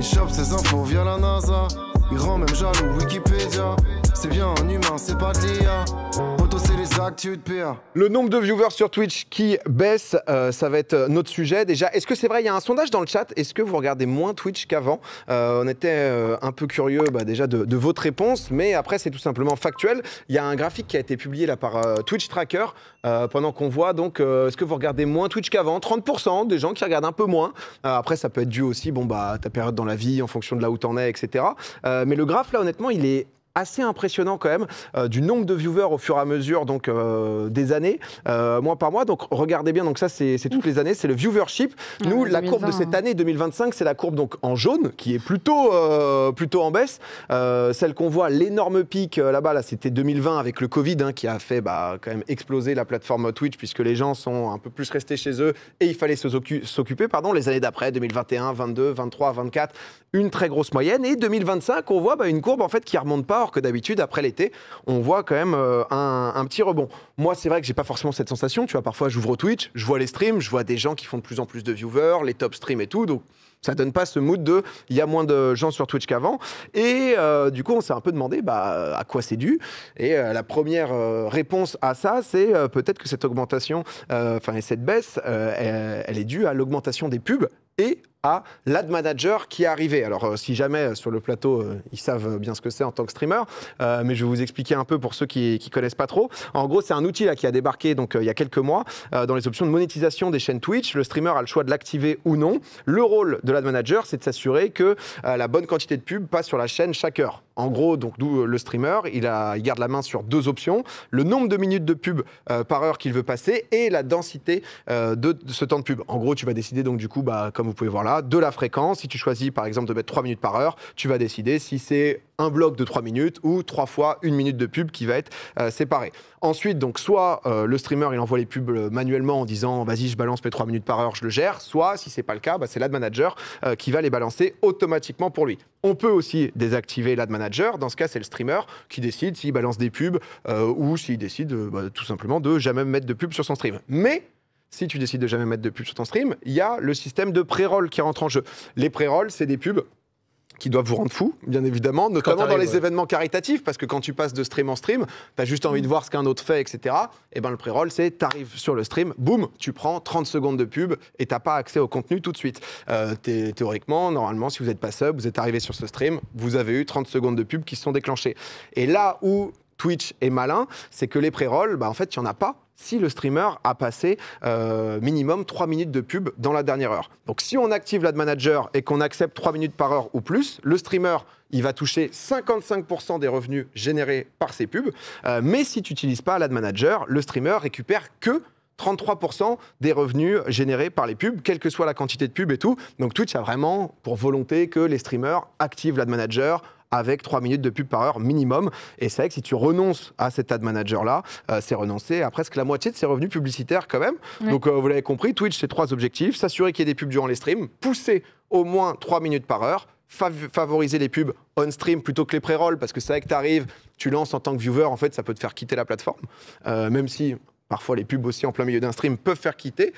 Il chope ses infos via la NASA. Il rend même jaloux Wikipédia. C'est bien en humain, c'est pas de l'IA. Auto, c'est les actus de PA. Le nombre de viewers sur Twitch qui baisse, ça va être notre sujet. Déjà, est-ce que c'est vrai? Il y a un sondage dans le chat. Est-ce que vous regardez moins Twitch qu'avant? On était un peu curieux déjà de votre réponse, mais après, c'est tout simplement factuel. Il y a un graphique qui a été publié là par Twitch Tracker pendant qu'on voit. Donc, est-ce que vous regardez moins Twitch qu'avant? 30% des gens qui regardent un peu moins. Après, ça peut être dû aussi à ta période dans la vie, en fonction de là où t'en es, etc. Mais le graphe, là, honnêtement, il est assez impressionnant quand même, du nombre de viewers au fur et à mesure des années, mois par mois. Donc regardez bien, donc ça c'est toutes les années, c'est le viewership. Nous, la courbe de cette année 2025, c'est la courbe donc en jaune, qui est plutôt en baisse. Celle qu'on voit, l'énorme pic là-bas, c'était 2020 avec le Covid, qui a fait quand même exploser la plateforme Twitch, puisque les gens sont un peu plus restés chez eux et il fallait s'occuper. Les années d'après, 2021, 22, 23, 24, une très grosse moyenne. Et 2025, on voit une courbe en fait qui remonte pas, alors que d'habitude, après l'été, on voit quand même un petit rebond. Moi, c'est vrai que j'ai pas forcément cette sensation. Tu vois, parfois, j'ouvre Twitch, je vois les streams, je vois des gens qui font de plus en plus de viewers, les top streams et tout. Donc, ça donne pas ce mood de il y a moins de gens sur Twitch qu'avant. Et du coup, on s'est un peu demandé à quoi c'est dû. Et la première réponse à ça, c'est peut-être que cette augmentation, et cette baisse, elle est due à l'augmentation des pubs et à l'ad manager qui est arrivé. Alors, si jamais sur le plateau, ils savent bien ce que c'est en tant que streamer, mais je vais vous expliquer un peu pour ceux qui connaissent pas trop. En gros, c'est un outil là, qui a débarqué il y a quelques mois dans les options de monétisation des chaînes Twitch. Le streamer a le choix de l'activer ou non. Le rôle de l'ad manager, c'est de s'assurer que la bonne quantité de pubs passe sur la chaîne chaque heure. En gros, d'où le streamer, il garde la main sur deux options, le nombre de minutes de pub par heure qu'il veut passer et la densité de ce temps de pub. En gros, tu vas décider donc du coup, comme vous pouvez voir là, de la fréquence. Si tu choisis par exemple de mettre 3 minutes par heure, tu vas décider si c'est un bloc de 3 minutes ou 3 fois 1 minute de pub qui va être séparée. Ensuite, donc, soit le streamer il envoie les pubs manuellement en disant vas-y, je balance mes 3 minutes par heure, je le gère. Soit, si c'est pas le cas, c'est l'ad manager qui va les balancer automatiquement pour lui. On peut aussi désactiver l'ad manager. Dans ce cas, c'est le streamer qui décide s'il balance des pubs ou s'il décide tout simplement de jamais mettre de pub sur son stream. Mais si tu décides de jamais mettre de pub sur ton stream, il y a le système de pré-roll qui rentre en jeu. Les pré-rolls, c'est des pubs qui doivent vous rendre fou, bien évidemment, notamment dans les événements caritatifs, parce que quand tu passes de stream en stream, tu as juste envie de voir ce qu'un autre fait, etc. Et le pré-roll, c'est t'arrives sur le stream, boum, tu prends 30 secondes de pub et t'as pas accès au contenu tout de suite. Théoriquement, normalement, si vous n'êtes pas sub, vous êtes arrivé sur ce stream, vous avez eu 30 secondes de pub qui se sont déclenchées. Et là où Twitch est malin, c'est que les pré-rolls, en fait, il n'y en a pas si le streamer a passé minimum 3 minutes de pub dans la dernière heure. Donc si on active l'ad manager et qu'on accepte 3 minutes par heure ou plus, le streamer, il va toucher 55% des revenus générés par ces pubs. Mais si tu n'utilises pas l'ad manager, le streamer récupère que 33% des revenus générés par les pubs, quelle que soit la quantité de pubs et tout. Donc Twitch a vraiment pour volonté que les streamers activent l'ad manager avec 3 minutes de pub par heure minimum. Et c'est vrai que si tu renonces à cet ad manager-là, c'est renoncer à presque la moitié de ses revenus publicitaires quand même. Oui. Donc vous l'avez compris, Twitch, c'est 3 objectifs. S'assurer qu'il y ait des pubs durant les streams, pousser au moins 3 minutes par heure, favoriser les pubs on-stream plutôt que les pré-rolls, parce que c'est vrai que tu arrives, tu lances en tant que viewer, en fait, ça peut te faire quitter la plateforme. Même si parfois, les pubs aussi en plein milieu d'un stream peuvent faire quitter.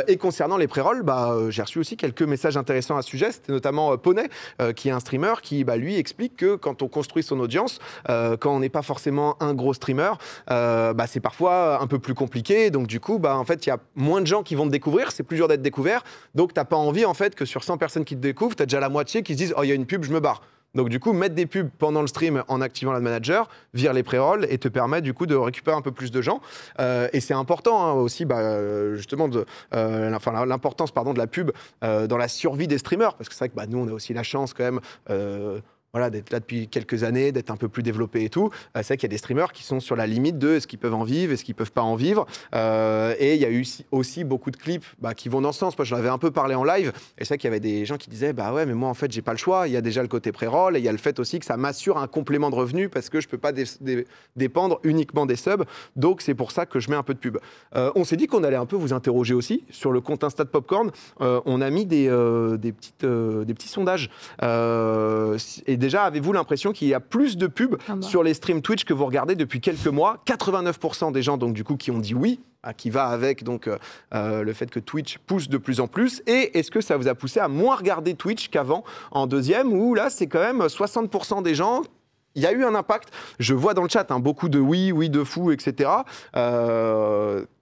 Et concernant les pré-rolls, j'ai reçu aussi quelques messages intéressants à ce sujet. C'était notamment Poney, qui est un streamer, qui lui explique que quand on construit son audience, quand on n'est pas forcément un gros streamer, c'est parfois un peu plus compliqué. Donc du coup, en fait, il y a moins de gens qui vont te découvrir. C'est plus dur d'être découvert. Donc tu n'as pas envie en fait que sur 100 personnes qui te découvrent, tu as déjà la moitié qui se disent « Oh, il y a une pub, je me barre ». Donc du coup, mettre des pubs pendant le stream en activant l'ad manager, vire les pré-rolls et te permet du coup de récupérer un peu plus de gens. Et c'est important aussi, justement, l'importance de la pub dans la survie des streamers. Parce que c'est vrai que nous, on a aussi la chance quand même d'être là depuis quelques années, d'être un peu plus développé et tout. C'est vrai qu'il y a des streamers qui sont sur la limite de est-ce qu'ils peuvent en vivre, est-ce qu'ils peuvent pas en vivre. Et il y a eu aussi beaucoup de clips qui vont dans ce sens. Moi, j'en avais un peu parlé en live. Et c'est vrai qu'il y avait des gens qui disaient ouais, mais moi, en fait, j'ai pas le choix. Il y a déjà le côté pré-roll et il y a le fait aussi que ça m'assure un complément de revenus parce que je peux pas dépendre uniquement des subs. Donc, c'est pour ça que je mets un peu de pub. On s'est dit qu'on allait un peu vous interroger aussi sur le compte Insta de Popcorn. On a mis des petits sondages. Et Et déjà, avez-vous l'impression qu'il y a plus de pubs sur les streams Twitch que vous regardez depuis quelques mois? 89% des gens, donc du coup, qui ont dit oui, qui va avec donc le fait que Twitch pousse de plus en plus. Et est-ce que ça vous a poussé à moins regarder Twitch qu'avant en deuxième, où là, c'est quand même 60% des gens. Il y a eu un impact. Je vois dans le chat beaucoup de oui de fou, etc.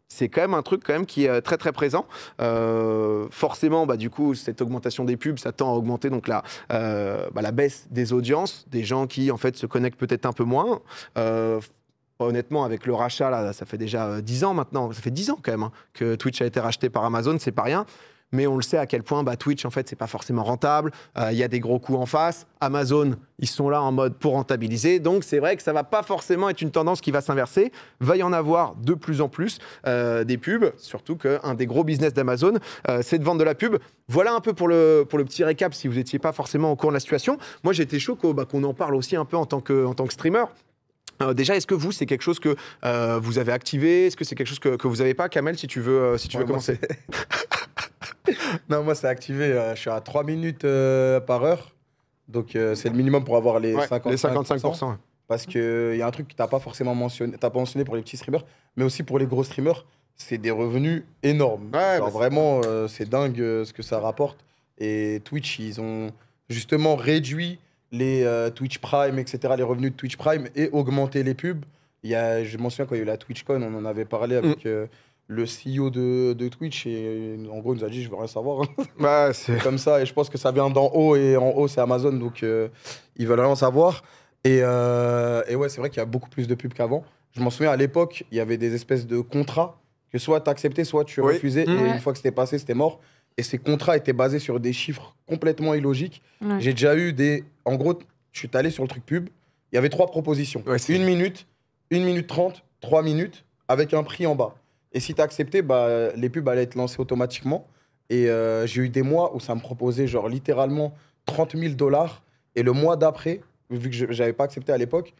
C'est quand même un truc qui est très très présent. Forcément, du coup, cette augmentation des pubs, ça tend à augmenter donc la baisse des audiences, des gens qui en fait se connectent peut-être un peu moins. Honnêtement, avec le rachat, là, ça fait déjà 10 ans maintenant, ça fait 10 ans quand même que Twitch a été racheté par Amazon, c'est pas rien. Mais on le sait à quel point Twitch, en fait, c'est pas forcément rentable. Il y a des gros coûts en face. Amazon, ils sont là en mode pour rentabiliser. Donc, c'est vrai que ça va pas forcément être une tendance qui va s'inverser. Va y en avoir de plus en plus des pubs. Surtout qu'un des gros business d'Amazon, c'est de vendre de la pub. Voilà un peu pour le petit récap, si vous n'étiez pas forcément au courant de la situation. Moi, j'étais chaud qu'on en parle aussi un peu en tant que streamer. Déjà, est-ce que vous, c'est quelque chose que vous avez activé? Est-ce que c'est quelque chose que vous n'avez pas? Kamel, si tu veux commencer. Non, moi, c'est activé. Je suis à 3 minutes par heure. Donc, c'est le minimum pour avoir les 55%. Parce qu'il y a un truc que tu n'as pas forcément mentionné. Tu n'as pas mentionné pour les petits streamers, mais aussi pour les gros streamers. C'est des revenus énormes. Ouais, vraiment, c'est dingue ce que ça rapporte. Et Twitch, ils ont justement réduit les Twitch Prime, etc., les revenus de Twitch Prime et augmenter les pubs. Je m'en souviens quand il y a eu la TwitchCon, on en avait parlé avec le CEO de Twitch et en gros, il nous a dit je veux rien savoir. Ouais, c'est comme ça, et je pense que ça vient d'en haut et en haut, c'est Amazon, donc ils veulent rien savoir. Et ouais, c'est vrai qu'il y a beaucoup plus de pubs qu'avant. Je m'en souviens à l'époque, il y avait des espèces de contrats que soit tu acceptais, soit tu refusais. Et une fois que c'était passé, c'était mort. Et ces contrats étaient basés sur des chiffres complètement illogiques. Ouais. J'ai déjà eu En gros, je suis allé sur le truc pub. Il y avait 3 propositions. Ouais, 1 minute, 1 minute 30, 3 minutes, avec un prix en bas. Et si tu acceptais, les pubs allaient être lancées automatiquement. Et j'ai eu des mois où ça me proposait genre littéralement $30,000. Et le mois d'après, vu que je n'avais pas accepté à l'époque,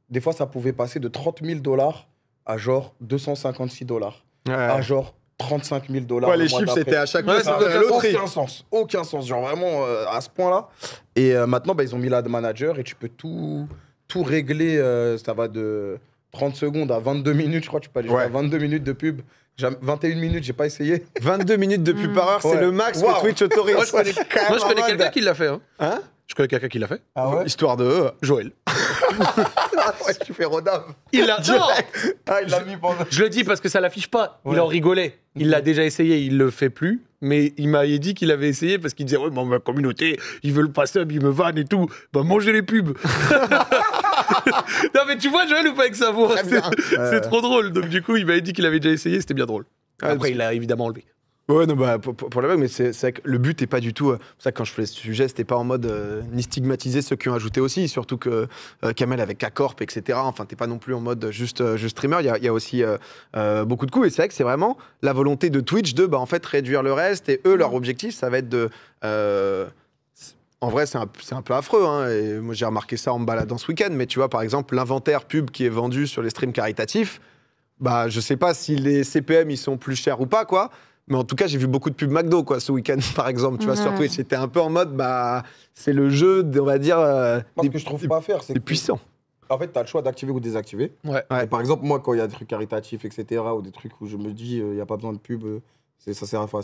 des fois, ça pouvait passer de $30,000 à genre $256. Ouais. À genre $35,000. Ouais, les chiffres, c'était à chaque fois. Ça n'avait aucun sens. Genre vraiment à ce point-là. Et maintenant, ils ont mis l'ad manager et tu peux tout régler. Ça va de 30 secondes à 22 minutes. Je crois que tu peux aller à 22 minutes de pub. 21 minutes, j'ai pas essayé. 22 minutes de pub par heure, c'est le max que Twitch autorise. Moi, je connais quelqu'un qui l'a fait. Hein? Je connais quelqu'un qui l'a fait. Ah ouais? Histoire de Joël. Ouais, tu fais Rodam. Il l'a il l'a mis pendant. Je le dis parce que ça l'affiche pas. Ouais. Il en rigolait. Il l'a déjà essayé, il le fait plus. Mais il m'a dit qu'il avait essayé parce qu'il disait ouais, ma communauté, ils veulent pas sub, ils me vannent et tout. Mangez les pubs. Non mais tu vois Joël ou pas avec sa voix? C'est trop drôle. Donc du coup, il m'avait dit qu'il avait déjà essayé, c'était bien drôle. Après, il l'a évidemment enlevé. Ouais, non, pour la blague, mais c'est vrai que le but n'est pas du tout. C'est ça que quand je faisais ce sujet, c'était pas en mode ni stigmatiser ceux qui ont ajouté aussi, surtout que Kamel avec K-Corp, etc. Enfin, t'es pas non plus en mode juste streamer. Il y a aussi beaucoup de coups. Et c'est vrai que c'est vraiment la volonté de Twitch de en fait réduire le reste. Et eux, leur objectif, ça va être de. En vrai, c'est un peu affreux. Hein, et moi, j'ai remarqué ça en me baladant ce week-end. Mais tu vois, par exemple, l'inventaire pub qui est vendu sur les streams caritatifs, je sais pas si les CPM ils sont plus chers ou pas, quoi. Mais en tout cas, j'ai vu beaucoup de pubs McDo, quoi, ce week-end, par exemple. Tu vois, sur Twitch, j'étais un peu en mode, c'est le jeu, on va dire. Ce que je trouve pas à faire, c'est puissant. En fait, tu as le choix d'activer ou désactiver. Ouais. Et par exemple, moi, quand il y a des trucs caritatifs, etc., ou des trucs où je me dis, il n'y a pas besoin de pub, c'est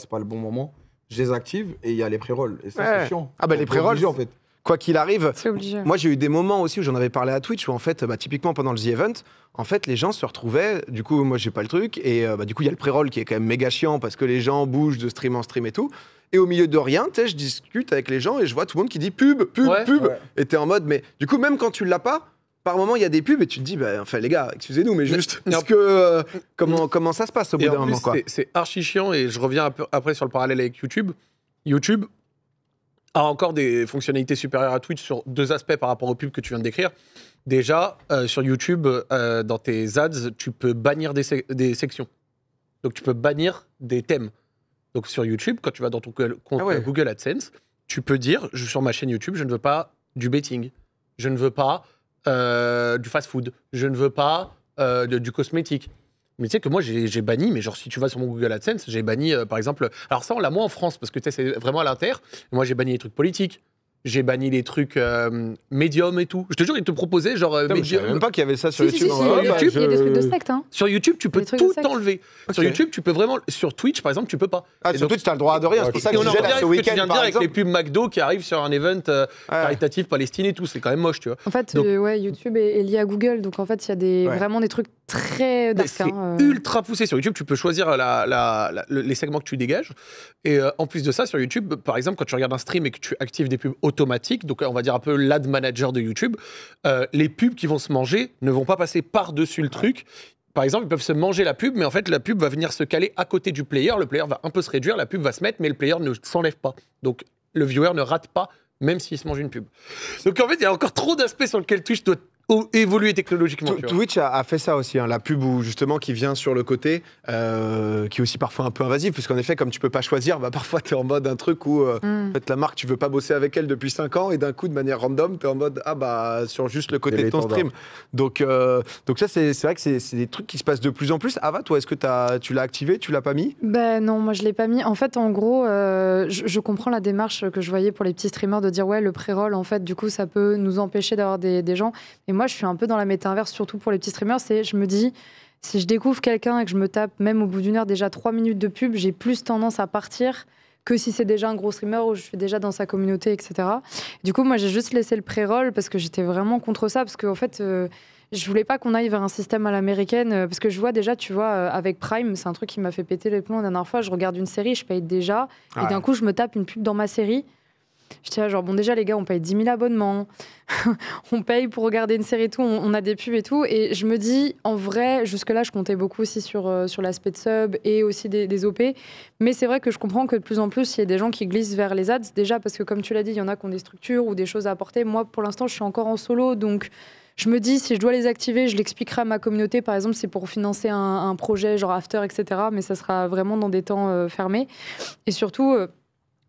pas le bon moment, je les active et il y a les pré-rolls. Et ça, c'est chiant. Ah, les pré-rolls, en fait. Quoi qu'il arrive, c'est obligé. Moi j'ai eu des moments aussi où j'en avais parlé à Twitch où en fait, typiquement pendant le The Event, en fait les gens se retrouvaient, du coup moi j'ai pas le truc, et du coup il y a le pré-roll qui est quand même méga chiant parce que les gens bougent de stream en stream et tout, et au milieu de rien, tu sais, je discute avec les gens et je vois tout le monde qui dit pub, et t'es en mode, mais du coup même quand tu l'as pas, par moment il y a des pubs et tu te dis, enfin les gars, excusez-nous, mais juste, comment ça se passe au bout d'un moment, quoi. C'est archi chiant, et je reviens après sur le parallèle avec YouTube. YouTube a encore des fonctionnalités supérieures à Twitch sur 2 aspects par rapport aux pubs que tu viens de décrire. Déjà, sur YouTube, dans tes ads, tu peux bannir des sections. Donc, tu peux bannir des thèmes. Donc, sur YouTube, quand tu vas dans ton compte Google AdSense, tu peux dire, sur ma chaîne YouTube, je ne veux pas du betting, je ne veux pas du fast-food, je ne veux pas du cosmétique. Mais tu sais que moi, j'ai banni, mais genre, si tu vas sur mon Google AdSense, j'ai banni, par exemple... Alors ça, on l'a moins en France, parce que tu sais, c'est vraiment à l'inter. Moi, j'ai banni les trucs politiques, J'ai banni les trucs Medium et tout. Je te jure, ils te proposaient genre Putain, mais je savais Medium. même pas qu'il y avait ça sur Si, YouTube. si, si, Ouais, il y a bah, des trucs- il y a des trucs de secte. Hein. Sur YouTube, tu peux Les trucs de tout secte. enlever. Ok. Sur YouTube, tu peux vraiment. Sur Twitch, par exemple, tu peux pas. Ah, Et sur donc- Twitch, t'as le droit de rien. C'est pour ça Et que on je en disais revient là, avec ce ce que tu week-end, viens de dire par avec les exemple. pubs McDo qui arrivent sur un event caritatif Palestine et tout. C'est quand même moche, tu vois. En fait, Donc- ouais, YouTube est lié à Google, donc en fait, il y a des, Ouais. vraiment des trucs très Mais dark. c'est hein, ultra poussé sur YouTube. Tu peux choisir les segments que tu dégages. Et en plus de ça, sur YouTube, par exemple, quand tu regardes un stream et que tu actives des pubs automatiques, donc on va dire un peu l'ad manager de YouTube, les pubs qui vont se manger ne vont pas passer par-dessus le truc. Par exemple, ils peuvent se manger la pub, mais en fait, la pub va venir se caler à côté du player. Le player va un peu se réduire, la pub va se mettre, mais le player ne s'enlève pas. Donc, le viewer ne rate pas, même s'il se mange une pub. Donc, en fait, il y a encore trop d'aspects sur lesquels Twitch doit évoluer technologiquement. tu vois. Twitch a fait ça aussi, hein, la pub où justement qui vient sur le côté, qui est aussi parfois un peu invasive, puisqu'en effet, comme tu peux pas choisir, bah, parfois tu es en mode un truc où en fait, la marque, tu veux pas bosser avec elle depuis 5 ans, et d'un coup, de manière random, tu es en mode ah bah sur juste le côté de ton stream. Donc ça, c'est vrai que c'est des trucs qui se passent de plus en plus. Ava, toi, est-ce que tu l'as activé, tu l'as pas mis? Ben non, moi je l'ai pas mis. En fait, en gros, je comprends la démarche que je voyais pour les petits streamers de dire ouais, le pré-roll, en fait, du coup, ça peut nous empêcher d'avoir des gens. Et moi, je suis un peu dans la méta inverse, surtout pour les petits streamers. Je me dis, si je découvre quelqu'un et que je me tape, même au bout d'une heure, déjà 3 minutes de pub, j'ai plus tendance à partir que si c'est déjà un gros streamer où je suis déjà dans sa communauté, etc. Du coup, moi, j'ai juste laissé le pré-roll parce que j'étais vraiment contre ça, parce qu'en fait... je voulais pas qu'on aille vers un système à l'américaine, parce que je vois déjà, tu vois, avec Prime, c'est un truc qui m'a fait péter les plombs la dernière fois. Je regarde une série, je paye déjà, et d'un coup, je me tape une pub dans ma série. J'étais là, genre, bon, déjà, les gars, on paye 10 000 abonnements, on paye pour regarder une série et tout, on a des pubs et tout. Et je me dis, en vrai, jusque-là, je comptais beaucoup aussi sur l'aspect de sub et aussi des OP. Mais c'est vrai que je comprends que de plus en plus, il y a des gens qui glissent vers les ads. Déjà, parce que comme tu l'as dit, il y en a qui ont des structures ou des choses à apporter. Moi, pour l'instant, je suis encore en solo, donc... Je me dis, si je dois les activer, je l'expliquerai à ma communauté. Par exemple, c'est pour financer un projet genre After, etc. Mais ça sera vraiment dans des temps fermés. Et surtout,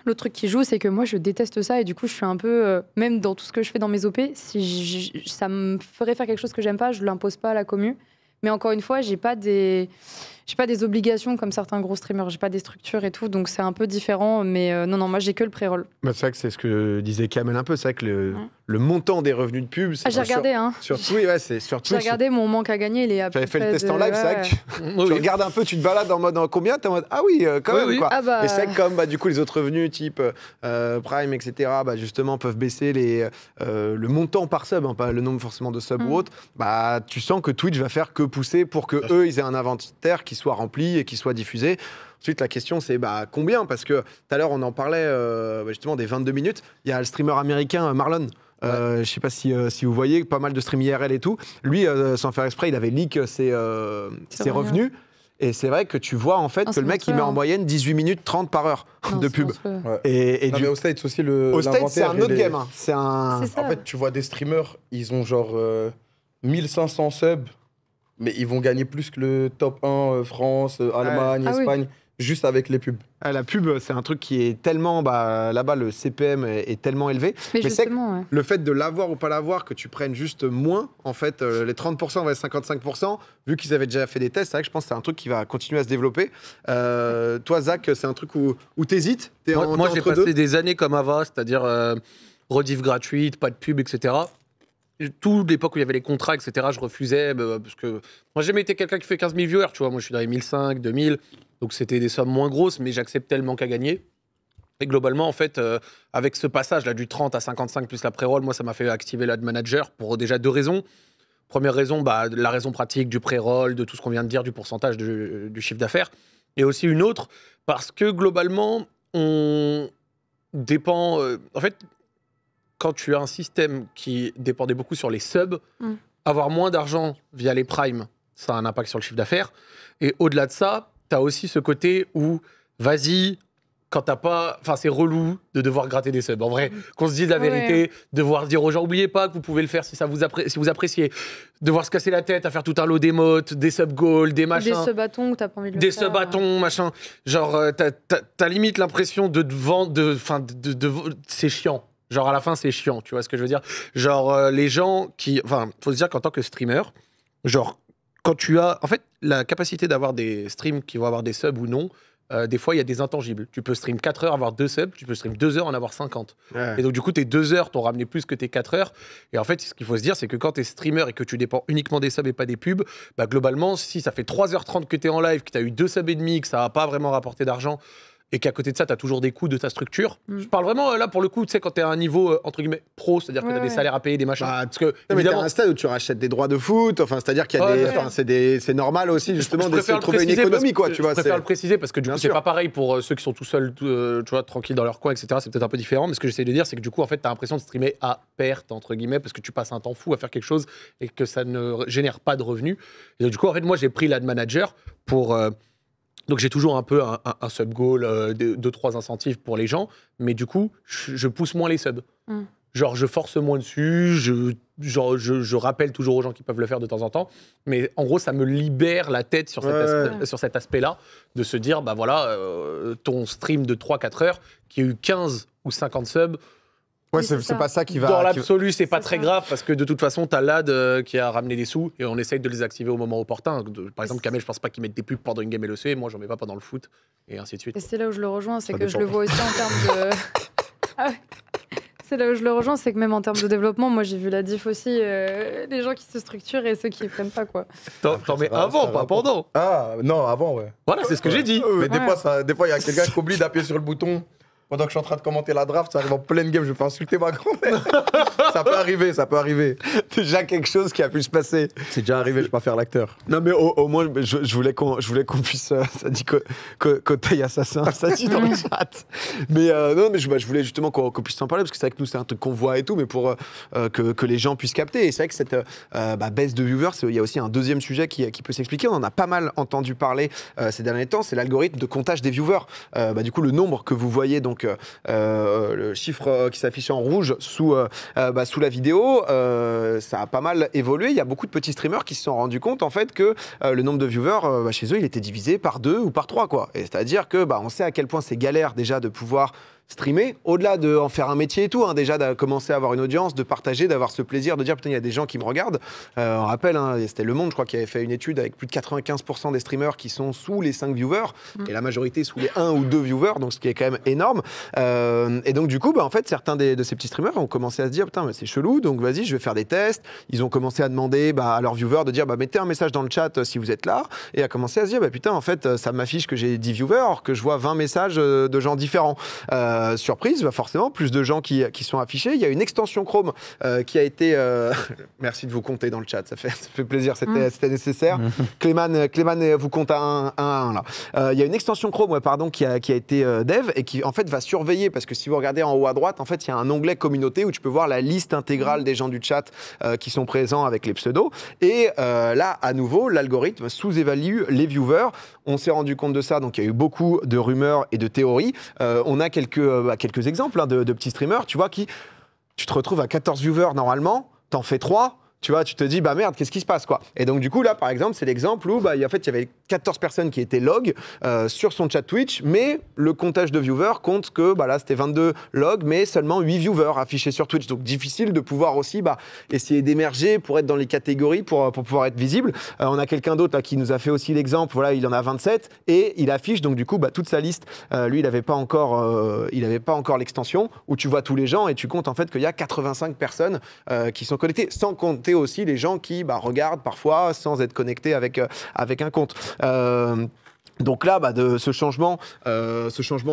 le truc qui joue, c'est que moi, je déteste ça. Et du coup, je suis un peu, même dans tout ce que je fais dans mes OP, si ça me ferait faire quelque chose que j'aime pas, je ne l'impose pas à la commu. Mais encore une fois, j'ai pas des obligations comme certains gros streamers. J'ai pas des structures et tout. Donc, c'est un peu différent. Mais non, moi, j'ai que le pré-roll. Bah, c'est vrai que c'est ce que disait Kamel un peu. C'est vrai que le montant des revenus de pub... j'ai regardé, hein. Sur Twitch, ouais, c'est sur Twitch. J'ai regardé mon manque à gagner. Il est à peu J'avais fait près le test en live, c'est vrai que tu Oui. regardes un peu, tu te balades en mode combien, t'es en mode ah oui, quand Oui, même oui. quoi. Ah bah. Et c'est vrai que comme du coup les autres revenus type Prime, etc., bah, justement peuvent baisser le montant par sub, hein, pas le nombre forcément de subs ou autre, bah tu sens que Twitch va faire que pousser pour que eux ils aient un inventaire qui soit rempli et qui soit diffusé. Ensuite, la question, c'est combien? Parce que tout à l'heure, on en parlait justement des 22 minutes. Il y a le streamer américain Marlon. Je sais pas si vous voyez, pas mal de stream IRL et tout. Lui, sans faire exprès, il avait leak ses revenus. Et c'est vrai que tu vois en fait que le mec, il met en moyenne 18 minutes 30 par heure de pub. Ouais. Et Non, mais au States aussi, au States, c'est un l'inventaire, autre il est- game. Hein. C'est un... C'est ça. En fait, tu vois des streamers, ils ont genre 1500 subs, mais ils vont gagner plus que le top 1 France, Allemagne, Ah oui. Espagne, juste avec les pubs. Ah, la pub, c'est un truc qui est tellement... là-bas, le CPM est tellement élevé. Mais c'est justement, ouais. le fait de l'avoir ou pas l'avoir, que tu prennes juste moins, en fait, les 30% va être 55%, vu qu'ils avaient déjà fait des tests, c'est vrai que je pense que c'est un truc qui va continuer à se développer. Toi, Zach, c'est un truc où t'hésites? Moi, j'ai passé des années comme Ava, c'est-à-dire rediff gratuite, pas de pub, etc. Toute l'époque où il y avait les contrats, etc., je refusais, parce que moi, j'ai jamais été quelqu'un qui fait 15 000 viewers, tu vois. Moi, je suis dans les 1005, 2000, donc c'était des sommes moins grosses, mais j'acceptais le manque à gagner. Et globalement, en fait, avec ce passage-là du 30 à 55 plus la pré-roll, moi, ça m'a fait activer l'ad manager pour déjà 2 raisons. Première raison, la raison pratique du pré-roll, de tout ce qu'on vient de dire, du pourcentage du chiffre d'affaires. Et aussi une autre, parce que globalement, on dépend... en fait, quand tu as un système qui dépendait beaucoup sur les subs, avoir moins d'argent via les primes, ça a un impact sur le chiffre d'affaires. Et au-delà de ça, tu as aussi ce côté où, vas-y, quand t'as pas... Enfin, c'est relou de devoir gratter des subs. En vrai, qu'on se dise la vérité, devoir dire aux gens, oubliez pas que vous pouvez le faire si vous appréciez. Devoir se casser la tête à faire tout un lot d'émotes, des sub-goals, des machins. Des sub-bâtons où t'as pas envie de le Des faire. sub-bâtons, machin. Genre, t'as limite l'impression de te vendre... c'est chiant. Genre, à la fin, c'est chiant, tu vois ce que je veux dire? Genre, les gens qui... Enfin, faut se dire qu'en tant que streamer, genre, quand tu as... En fait, la capacité d'avoir des streams qui vont avoir des subs ou non des fois, il y a des intangibles. Tu peux stream 4 heures, avoir 2 subs, tu peux stream 2 heures, en avoir 50. Ouais. Et donc, du coup, tes 2 heures t'ont ramené plus que tes 4 heures. Et en fait, ce qu'il faut se dire, c'est que quand t'es streamer et que tu dépends uniquement des subs et pas des pubs, bah, globalement, si ça fait 3h30 que t'es en live, que t'as eu 2 subs et demi, que ça n'a pas vraiment rapporté d'argent, et qu'à côté de ça, tu as toujours des coûts de ta structure. Je parle vraiment, là, pour le coup, tu sais, quand tu es à un niveau, entre guillemets, pro, c'est-à-dire que tu as des salaires à payer, des machins. Bah, parce que, Non, mais évidemment, t'as un stade où tu rachètes des droits de foot, enfin, c'est-à-dire qu'il y a Ouais, des, ouais. enfin, c'est normal aussi justement je d'essayer préfère de le trouver une préciser économie, parce quoi, que- tu vois. Je préfère c'est- le préciser parce que du Bien coup, c'est sûr. pas pareil pour ceux qui sont tout seuls, tu vois, tranquilles dans leur coin, etc. C'est peut-être un peu différent, mais ce que j'essaie de dire, c'est que du coup, en fait, tu as l'impression de streamer à perte, entre guillemets, parce que tu passes un temps fou à faire quelque chose et que ça ne génère pas de revenus. Et donc, du coup, en fait, moi, j'ai pris l'ad manager pour. Donc j'ai toujours un peu un sub goal, 2-3 incentives pour les gens, mais du coup, je pousse moins les subs. Genre, je force moins dessus, je rappelle toujours aux gens qui peuvent le faire de temps en temps, mais en gros, ça me libère la tête sur cet aspect-là, de se dire, bah voilà, ton stream de 3-4 heures, qui a eu 15 ou 50 subs, Ouais, Oui, c'est c'est ça. pas ça qui va. dans qui va- l'absolu, c'est pas C'est très ça. grave, parce que de toute façon, t'as l'ad qui a ramené des sous, et on essaye de les activer au moment opportun. Par exemple, Kamel, je pense pas qu'il mette des pubs pendant une game LEC, moi, j'en mets pas pendant le foot, et ainsi de suite. Et c'est là où je le rejoins, c'est Ça que je dépend. le vois aussi en termes de. Ah ouais. C'est là où je le rejoins, c'est que même en termes de développement, moi j'ai vu la diff aussi, les gens qui se structurent et ceux qui ne prennent pas, quoi. T'en mets ça va, avant, ça pas va. pendant. Ah, non, avant, ouais. Voilà, c'est ce que j'ai dit. Mais des Ouais. fois, il y a quelqu'un qui oublie d'appuyer sur le bouton pendant que je suis en train de commenter la draft, ça arrive en pleine game, je vais faire insulter ma grand-mère. Ça peut arriver, ça peut arriver. Déjà quelque chose qui a pu se passer. C'est déjà arrivé, je vais pas faire l'acteur. Non, mais au moins, je voulais qu'on puisse. Ça dit Kotaï assassin, ça dit dans le chat. Mais non, mais je voulais justement qu'on puisse en parler, parce que c'est vrai que nous, c'est un truc qu'on voit et tout, mais pour que les gens puissent capter. Et c'est vrai que cette baisse de viewers, il y a aussi un deuxième sujet qui peut s'expliquer. On en a pas mal entendu parler ces derniers temps, c'est l'algorithme de comptage des viewers. Du coup, le nombre que vous voyez, donc le chiffre qui s'affiche en rouge sous la vidéo, ça a pas mal évolué. Il y a beaucoup de petits streamers qui se sont rendus compte en fait que le nombre de viewers chez eux, il était divisé par 2 ou par 3, quoi. Et c'est-à-dire que on sait à quel point c'est galère déjà de pouvoir streamer, au-delà de en faire un métier et tout, déjà de commencer à avoir une audience, de partager, d'avoir ce plaisir, de dire putain, il y a des gens qui me regardent. On rappelle, c'était Le Monde, je crois, qui avait fait une étude avec plus de 95% des streamers qui sont sous les 5 viewers et la majorité sous les 1 ou 2 viewers, donc ce qui est quand même énorme. Et donc du coup, en fait, certains de ces petits streamers ont commencé à se dire putain, mais c'est chelou, donc vas-y, je vais faire des tests. Ils ont commencé à demander à leurs viewers de dire mettez un message dans le chat si vous êtes là, et à commencer à se dire putain, en fait, ça m'affiche que j'ai 10 viewers, alors que je vois 20 messages de gens différents. Surprise, forcément, plus de gens qui sont affichés. Il y a une extension Chrome qui a été... Merci de vous compter dans le chat, ça fait plaisir, c'était nécessaire. Clément vous compte à un là. Il y a une extension Chrome qui a été dev et qui en fait va surveiller, parce que si vous regardez en haut à droite, en fait, il y a un onglet communauté où tu peux voir la liste intégrale des gens du chat qui sont présents avec les pseudos. Et là, à nouveau, l'algorithme sous-évalue les viewers. On s'est rendu compte de ça, donc il y a eu beaucoup de rumeurs et de théories. On a quelques exemples de petits streamers, tu vois, tu te retrouves à 14 viewers normalement, t'en fais 3, tu vois, tu te dis, merde, qu'est-ce qui se passe, quoi. Et donc, du coup, là, par exemple, c'est l'exemple où, en fait, il y avait 14 personnes qui étaient log sur son chat Twitch, mais le comptage de viewers compte que, là, c'était 22 logs, mais seulement 8 viewers affichés sur Twitch. Donc, difficile de pouvoir aussi, essayer d'émerger pour être dans les catégories, pour pouvoir être visible. On a quelqu'un d'autre, là, qui nous a fait aussi l'exemple, voilà, il en a 27, et il affiche, donc, du coup, toute sa liste. Lui, il n'avait pas encore l'extension, où tu vois tous les gens, et tu comptes, en fait, qu'il y a 85 personnes qui sont connectées, sans compter aussi les gens qui regardent parfois sans être connectés avec un compte. Donc là, de ce changement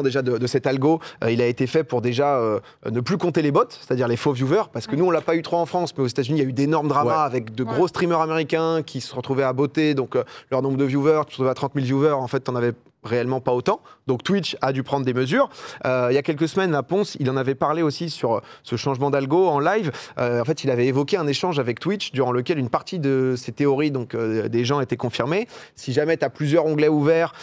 déjà de cet algo, il a été fait pour déjà ne plus compter les bots, c'est-à-dire les faux viewers, parce que nous, on l'a pas eu trop en France, mais aux États-Unis, il y a eu d'énormes dramas avec de gros streamers américains qui se retrouvaient à botter, donc leur nombre de viewers, tu te retrouvais à 30 000 viewers, en fait, t'en avais réellement pas autant. Donc Twitch a dû prendre des mesures. Il y a quelques semaines, la Ponce, il en avait parlé aussi sur ce changement d'algo en live. En fait, il avait évoqué un échange avec Twitch durant lequel une partie de ces théories des gens étaient confirmées. Si jamais tu as plusieurs onglets ouverts,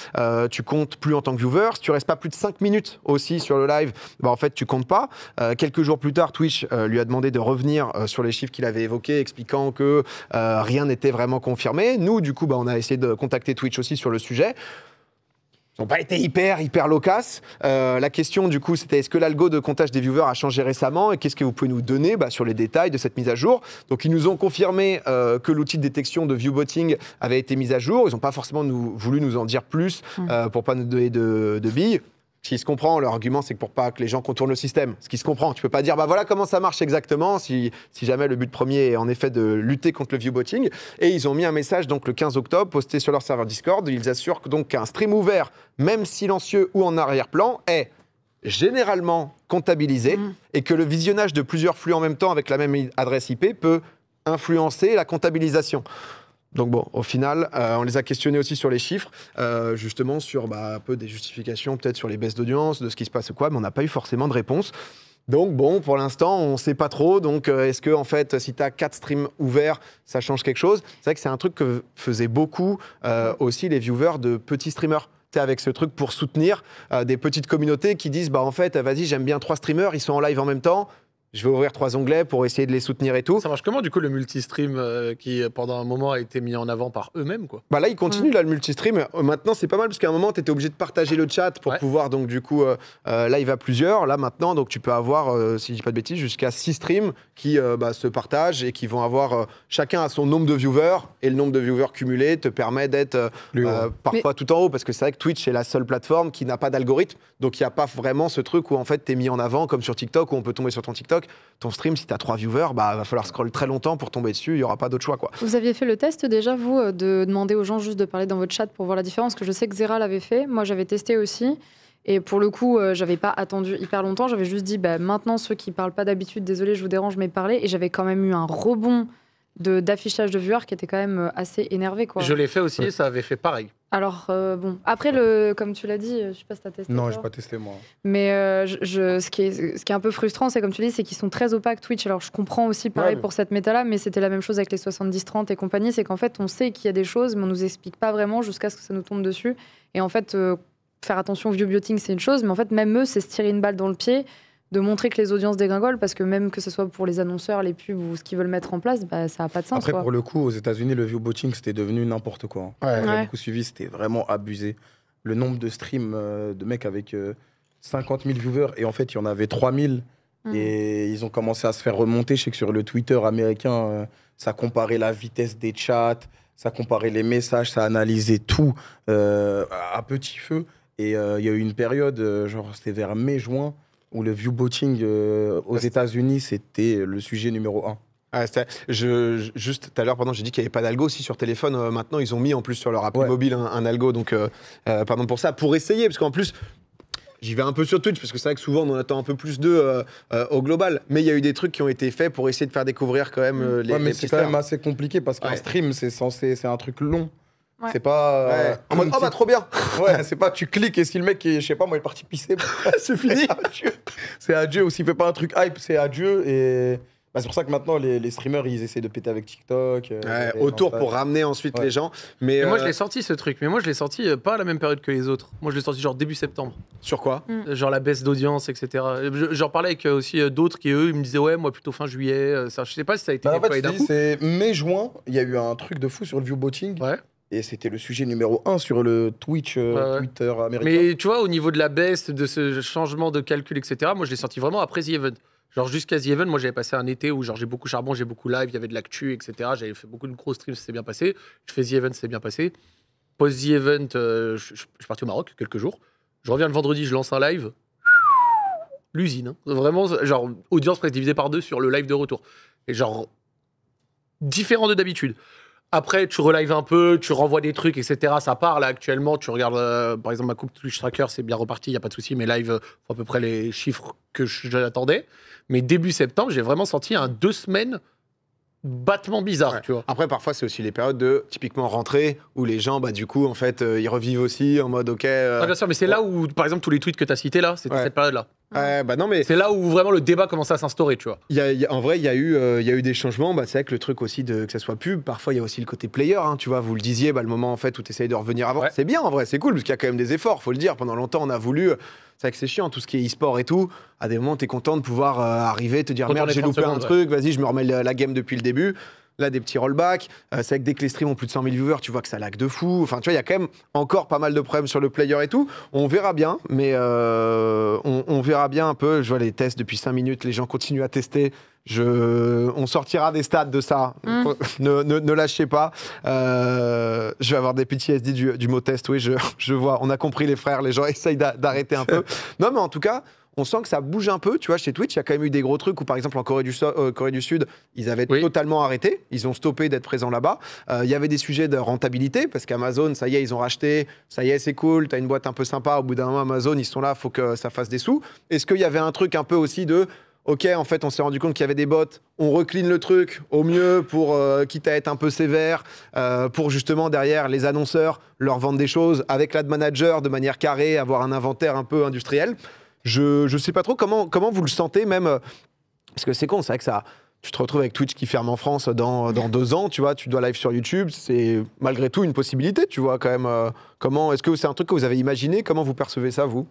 tu comptes plus en tant que viewer. Si tu restes pas plus de 5 minutes aussi sur le live, en fait, tu comptes pas. Quelques jours plus tard, Twitch lui a demandé de revenir sur les chiffres qu'il avait évoqués, expliquant que rien n'était vraiment confirmé. Nous, du coup, on a essayé de contacter Twitch aussi sur le sujet. n'ont pas été hyper loquaces. La question, du coup, c'était est-ce que l'algo de comptage des viewers a changé récemment et qu'est-ce que vous pouvez nous donner sur les détails de cette mise à jour? Donc, ils nous ont confirmé que l'outil de détection de viewbotting avait été mis à jour. Ils n'ont pas forcément voulu nous en dire plus pour pas nous donner de billes. Ce qui se comprend, leur argument, c'est que pour pas que les gens contournent le système. Ce qui se comprend, tu peux pas dire, voilà comment ça marche exactement, si jamais le but premier est en effet de lutter contre le viewbotting. Et ils ont mis un message donc le 15 octobre, posté sur leur serveur Discord. Ils assurent donc qu'un stream ouvert, même silencieux ou en arrière-plan, est généralement comptabilisé et que le visionnage de plusieurs flux en même temps avec la même adresse IP peut influencer la comptabilisation. Donc bon, au final, on les a questionnés aussi sur les chiffres, justement sur un peu des justifications, peut-être sur les baisses d'audience, de ce qui se passe quoi, mais on n'a pas eu forcément de réponse. Donc bon, pour l'instant, on ne sait pas trop. Donc est-ce que en fait, si tu as 4 streams ouverts, ça change quelque chose? C'est vrai que c'est un truc que faisaient beaucoup aussi les viewers de petits streamers. Avec ce truc pour soutenir des petites communautés qui disent en fait, vas-y, j'aime bien 3 streamers, ils sont en live en même temps. Je vais ouvrir 3 onglets pour essayer de les soutenir et tout. Ça marche comment, du coup, le multistream qui, pendant un moment, a été mis en avant par eux-mêmes, quoi? Là, ils continuent, le multistream. Maintenant, c'est pas mal, parce qu'à un moment, tu étais obligé de partager le chat pour pouvoir, donc, du coup, live à plusieurs. Là, maintenant, donc, tu peux avoir, si je dis pas de bêtises, jusqu'à 6 streams qui se partagent et qui vont avoir chacun à son nombre de viewers. Et le nombre de viewers cumulé te permet d'être parfois tout en haut, parce que c'est vrai que Twitch est la seule plateforme qui n'a pas d'algorithme. Donc, il n'y a pas vraiment ce truc où, en fait, tu es mis en avant, comme sur TikTok, où on peut tomber sur ton TikTok. Ton stream, si tu as 3 viewers, va falloir scroller très longtemps pour tomber dessus, il n'y aura pas d'autre choix, quoi. Vous aviez fait le test déjà, vous, de demander aux gens juste de parler dans votre chat pour voir la différence? Que je sais que Zera l'avait fait, moi j'avais testé aussi. Et pour le coup, j'avais pas attendu hyper longtemps, j'avais juste dit, maintenant ceux qui parlent pas d'habitude, désolé, je vous dérange, mais parlez. Et j'avais quand même eu un rebond d'affichage de viewers qui était quand même assez énervé, quoi. Je l'ai fait aussi, et ça avait fait pareil. Alors, bon, après, comme tu l'as dit, je sais pas si tu as testé. Non, j'ai pas testé, moi. Mais ce qui est un peu frustrant, c'est comme tu dis, c'est qu'ils sont très opaques, Twitch. Alors, je comprends aussi, pareil, pour cette méta-là, mais c'était la même chose avec les 70-30 et compagnie. C'est qu'en fait, on sait qu'il y a des choses, mais on nous explique pas vraiment jusqu'à ce que ça nous tombe dessus. Et en fait, faire attention au viewbotting, c'est une chose, mais en fait, même eux, c'est se tirer une balle dans le pied de montrer que les audiences dégringolent, parce que même que ce soit pour les annonceurs, les pubs ou ce qu'ils veulent mettre en place, ça n'a pas de sens. Après, quoi. pour le coup, aux États-Unis, le viewbotting, c'était devenu n'importe quoi. J'ai beaucoup suivi, c'était vraiment abusé. Le nombre de streams de mecs avec 50 000 viewers, et en fait, il y en avait 3 000, et ils ont commencé à se faire remonter. Je sais que sur le Twitter américain, ça comparait la vitesse des chats, ça comparait les messages, ça analysait tout à petit feu. Et il y a eu une période, c'était vers mai-juin, où le viewbotting aux États-Unis, c'était le sujet numéro 1. Juste tout à l'heure, j'ai dit qu'il n'y avait pas d'algo aussi sur téléphone. Maintenant, ils ont mis en plus sur leur appli mobile un algo. Donc, pardon pour ça, pour essayer, parce qu'en plus, j'y vais un peu sur Twitch, parce que c'est vrai que souvent, on en attend un peu plus d'eux au global. Mais il y a eu des trucs qui ont été faits pour essayer de faire découvrir quand même mais c'est quand même assez compliqué, parce qu'un stream, c'est un truc long. Ouais. C'est pas. En mode, trop bien. Ouais, c'est pas tu cliques et si le mec, je sais pas, moi, il est parti pisser, c'est fini. C'est adieu. Ou s'il fait pas un truc hype, c'est adieu. Et c'est pour ça que maintenant, les streamers, ils essaient de péter avec TikTok. Autour pour ramener ensuite les gens. Mais moi, je l'ai sorti ce truc, mais moi, je l'ai sorti pas à la même période que les autres. Moi, je l'ai sorti genre début septembre. Sur quoi? Genre la baisse d'audience, etc. J'en parlais avec aussi d'autres qui, eux, ils me disaient, ouais, moi, plutôt fin juillet. Je sais pas si ça a été déployé d'un coup. C'est mai-juin, il y a eu un truc de fou sur le viewbotting. Ouais. Et c'était le sujet numéro 1 sur le Twitch, Twitter américain. Mais tu vois, au niveau de la baisse, de ce changement de calcul, etc., moi, je l'ai sorti vraiment après The Event. Genre, jusqu'à The Event, moi, j'avais passé un été où j'ai beaucoup charbon, j'ai beaucoup live, il y avait de l'actu, etc. J'avais fait beaucoup de gros streams, ça s'est bien passé. Je fais The Event, c'est bien passé. Post The Event, je suis parti au Maroc quelques jours. Je reviens le vendredi, je lance un live. L'usine. Hein. Vraiment, genre, audience presque divisée par 2 sur le live de retour. Et genre, différent de d'habitude. Après, tu relives un peu, tu renvoies des trucs, etc. Ça part, là, actuellement. Tu regardes, par exemple, ma coupe Twitch Tracker, c'est bien reparti, il n'y a pas de souci. Mes lives font à peu près les chiffres que j'attendais. Mais début septembre, j'ai vraiment senti un 2 semaines battement bizarre, tu vois. Après, parfois, c'est aussi les périodes de, typiquement, rentrée, où les gens, du coup, en fait, ils revivent aussi en mode, OK... bien sûr, mais c'est là où, par exemple, tous les tweets que tu as cités, là, c'était cette période-là. Non, mais c'est là où vraiment le débat commençait à s'instaurer, tu vois. En vrai, il y a eu des changements. C'est vrai que le truc aussi que ça soit pub, parfois il y a aussi le côté player. Hein, tu vois, vous le disiez, le moment en fait où tu essayes de revenir avant. C'est bien en vrai, c'est cool parce qu'il y a quand même des efforts, faut le dire. Pendant longtemps, on a voulu. C'est vrai que c'est chiant, tout ce qui est e-sport et tout. À des moments, tu es content de pouvoir arriver, te dire merde, j'ai loupé un truc, vas-y, je me remets la game depuis le début. là des petits rollbacks. C'est vrai que dès que les streams ont plus de 100 000 viewers, tu vois que ça lag de fou. Enfin, tu vois, il y a quand même encore pas mal de problèmes sur le player et tout. On verra bien, mais on verra bien un peu. Je vois les tests depuis 5 minutes, les gens continuent à tester. On sortira des stats de ça. Ne lâchez pas. Je vais avoir des PTSD du mot test. Oui, je vois. On a compris les frères. Les gens essayent d'arrêter un peu. Non, mais en tout cas, on sent que ça bouge un peu. Tu vois, chez Twitch, il y a quand même eu des gros trucs où, par exemple, en Corée du Sud, ils avaient totalement arrêté. Ils ont stoppé d'être présents là-bas. Il y avait des sujets de rentabilité parce qu'Amazon, ça y est, ils ont racheté. Ça y est, c'est cool. T'as une boîte un peu sympa. Au bout d'un moment, Amazon, ils sont là. Faut que ça fasse des sous. Est-ce qu'il y avait un truc un peu aussi de OK, en fait, on s'est rendu compte qu'il y avait des bots, on recline le truc au mieux pour, quitte à être un peu sévère, pour justement, derrière, les annonceurs leur vendre des choses avec l'ad manager de manière carrée, avoir un inventaire un peu industriel. Je sais pas trop comment vous le sentez, même, parce que c'est con, c'est vrai que ça... Tu te retrouves avec Twitch qui ferme en France dans 2 ans, tu vois, tu dois live sur YouTube, c'est malgré tout une possibilité, tu vois, quand même. Est-ce que c'est un truc que vous avez imaginé? Comment vous percevez ça, vous?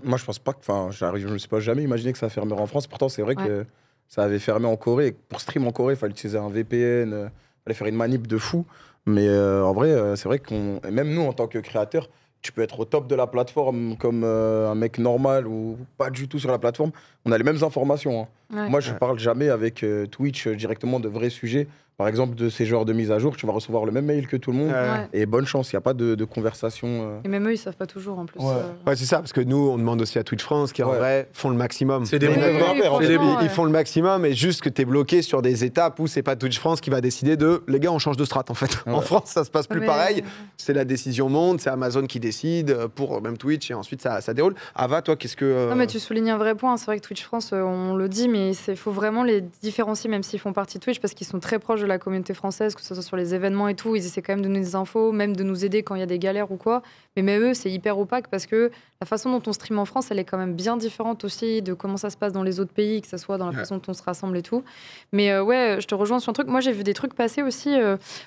Moi, je pense pas que. Enfin, je me suis pas jamais imaginé que ça fermerait en France. Pourtant, c'est vrai que ça avait fermé en Corée. Et pour stream en Corée, il fallait utiliser un VPN, il fallait faire une manip de fou. Mais en vrai, c'est vrai même nous, en tant que créateurs, tu peux être au top de la plateforme comme un mec normal ou pas du tout sur la plateforme. On a les mêmes informations. Hein. Moi, je parle jamais avec Twitch directement de vrais sujets. Par exemple, de ces genres de mise à jour, tu vas recevoir le même mail que tout le monde. Et bonne chance, il n'y a pas de conversation. Et même eux, ils savent pas toujours en plus. Ouais, c'est ça, parce que nous, on demande aussi à Twitch France qui, en vrai, font le maximum. C'est des bons Ils font le maximum, et juste que tu es bloqué sur des étapes où c'est pas Twitch France qui va décider de. Les gars, on change de strat, en fait. En France, ça se passe plus pareil. C'est la décision monde, c'est Amazon qui décide pour même Twitch, et ensuite ça déroule. Ava, toi, qu'est-ce que. Non, mais tu soulignes un vrai point. C'est vrai que Twitch France, on le dit, mais il faut vraiment les différencier, même s'ils font partie de Twitch, parce qu'ils sont très proches de la communauté française, que ce soit sur les événements et tout. Ils essaient quand même de donner des infos, même de nous aider quand il y a des galères ou quoi. Mais eux, c'est hyper opaque parce que la façon dont on stream en France, elle est quand même bien différente aussi de comment ça se passe dans les autres pays, que ce soit dans la façon dont on se rassemble et tout. Mais je te rejoins sur un truc. Moi, j'ai vu des trucs passer aussi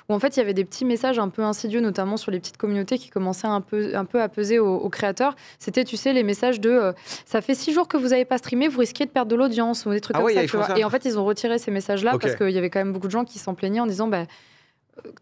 où en fait, il y avait des petits messages un peu insidieux, notamment sur les petites communautés qui commençaient un peu à peser aux créateurs. C'était, tu sais, les messages de ça fait 6 jours que vous n'avez pas streamé, vous risquez de perdre de l'audience ou des trucs comme ça, tu vois. Et en fait, ils ont retiré ces messages-là parce qu'il y avait quand même beaucoup de gens qui s'en plaignaient en disant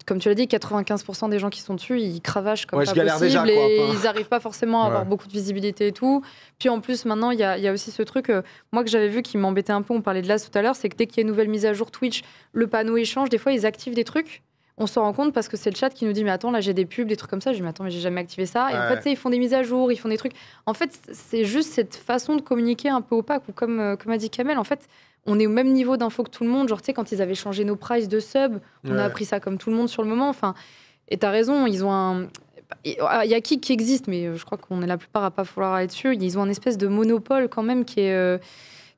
comme tu l'as dit, 95% des gens qui sont dessus, ils cravachent comme pas possible déjà, et ils n'arrivent pas forcément à avoir beaucoup de visibilité et tout. Puis en plus, maintenant, il y a aussi ce truc, moi que j'avais vu qui m'embêtait un peu, on parlait de là tout à l'heure, c'est que dès qu'il y a une nouvelle mise à jour Twitch, le panneau il change, des fois ils activent des trucs. On s'en rend compte parce que c'est le chat qui nous dit mais attends, là j'ai des pubs, des trucs comme ça. Je dis mais attends, mais j'ai jamais activé ça. Et en fait, ils font des mises à jour, ils font des trucs. En fait, c'est juste cette façon de communiquer un peu opaque ou comme a dit Kamel, en fait, on est au même niveau d'info que tout le monde. Genre, tu sais, quand ils avaient changé nos prices de sub, on a appris ça comme tout le monde sur le moment. Enfin, et t'as raison, ils ont un. Il y a qui existe, mais je crois qu'on est la plupart à pas falloir aller dessus. Ils ont un espèce de monopole quand même qui est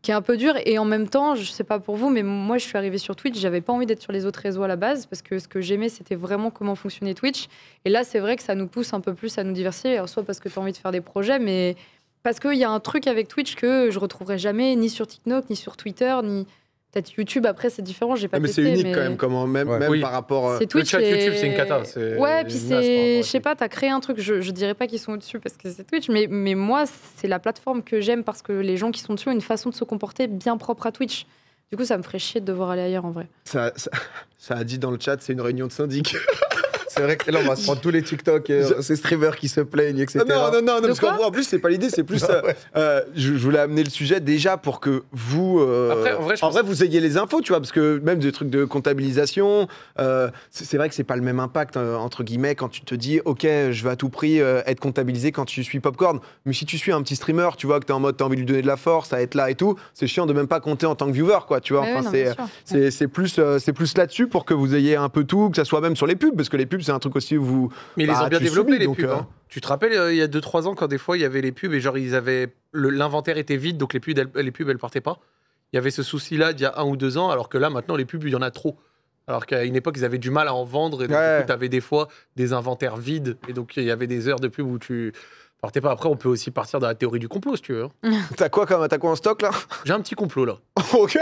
un peu dur. Et en même temps, je sais pas pour vous, mais moi, je suis arrivée sur Twitch. J'avais pas envie d'être sur les autres réseaux à la base parce que ce que j'aimais, c'était vraiment comment fonctionnait Twitch. Et là, c'est vrai que ça nous pousse un peu plus à nous diversifier. Alors, soit parce que tu as envie de faire des projets, mais parce qu'il y a un truc avec Twitch que je retrouverai jamais ni sur TikTok, ni sur Twitter, ni. Peut-être YouTube, après, c'est différent, j'ai pas testé. Mais c'est unique quand même, même par rapport... C'est Twitch, le chat YouTube, c'est une cata. Ouais, puis c'est... Je sais pas, t'as créé un truc, je dirais pas qu'ils sont au-dessus parce que c'est Twitch, mais moi, c'est la plateforme que j'aime parce que les gens qui sont dessus ont une façon de se comporter bien propre à Twitch. Du coup, ça me ferait chier de devoir aller ailleurs, en vrai. Ça a dit dans le chat, c'est une réunion de syndic. C'est vrai que là, on va se prendre tous les TikTok, ces streamers qui se plaignent, etc. Non, parce qu'en plus, c'est pas l'idée, c'est plus. Je voulais amener le sujet déjà pour que vous. Après, en vrai, vous ayez les infos, tu vois, parce que même des trucs de comptabilisation, c'est vrai que c'est pas le même impact, entre guillemets, quand tu te dis, OK, je veux à tout prix être comptabilisé quand tu suis Popcorn. Mais si tu suis un petit streamer, tu vois, que t'es en mode, t'as envie de lui donner de la force, à être là et tout, c'est chiant de même pas compter en tant que viewer, quoi, tu vois. Enfin, c'est plus là-dessus pour que vous ayez un peu tout, que ça soit même sur les pubs, parce que les pubs, c'est un truc aussi où vous. Mais ils les ont bien développés, les pubs. Hein. Tu te rappelles, il y a 2-3 ans, quand des fois il y avait les pubs et genre ils avaient l'inventaire était vide, donc les pubs elles partaient pas. Il y avait ce souci-là il y a 1 ou 2 ans, alors que là maintenant les pubs il y en a trop. Alors qu'à une époque ils avaient du mal à en vendre et donc tu avais des fois des inventaires vides et donc il y avait des heures de pub où tu partais pas. Après on peut aussi partir dans la théorie du complot si tu veux. Hein. T'as quoi en stock là? J'ai un petit complot là. Ok,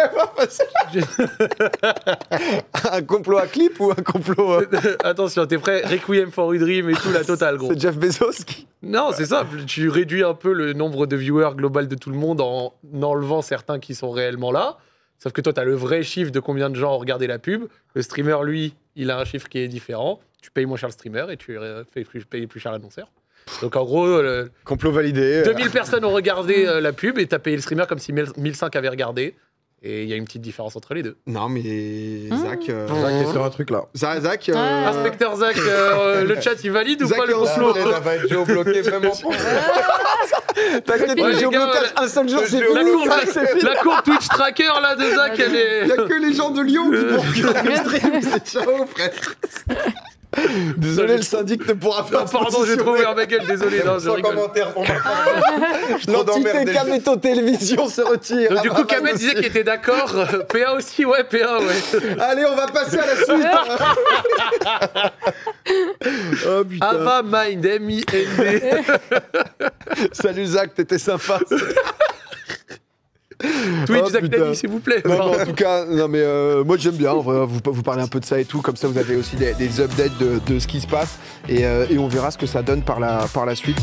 un complot à clip ou un complot Attention, t'es prêt? Requiem for a Dream et tout, la totale, gros. C'est Jeff Bezos qui... Non, c'est ça. Tu réduis un peu le nombre de viewers global de tout le monde en enlevant certains qui sont réellement là. Sauf que toi, tu as le vrai chiffre de combien de gens ont regardé la pub. Le streamer, lui, il a un chiffre qui est différent. Tu payes moins cher le streamer et tu payes plus cher l'annonceur. Donc en gros, Complot validé. 2000 personnes ont regardé la pub et tu as payé le streamer comme si 1005 avaient regardé. Et il y a une petite différence entre les deux. Non, mais Zach. Zach est sur un truc là. Zach. Inspecteur Zach, le chat, il valide ou Zach pas le est en complot Ça va être géobloqué même en France. T'inquiète, Ouais, le les géoblocage, gars, un seul jour, c'est La fini. courbe, c'est fini. la courbe Twitch Tracker là de Zach, elle est. Il y a que les gens de Lyon qui vont regarder le stream. C'est ciao, frère. Désolé, le syndic ne pourra pas. Non, pardon, j'ai trouvé un bagel, désolé. Non, je Sans rigole. commentaire pour moi. L'entité Kameto Télévision se retire. Donc, du coup, Kamet Kamet disait qu'il était d'accord. PA aussi, ouais, PA, ouais. Allez, on va passer à la suite. Oh putain. Ava Mind, M-I-N-D. Salut Zach, t'étais sympa. Twitch, Oh, Zach putain. Nani, s'il vous plaît. Non, mais en tout cas, non, mais, moi j'aime bien, en vrai, vous parlez un peu de ça et tout, comme ça vous avez aussi des updates de ce qui se passe et on verra ce que ça donne par la suite.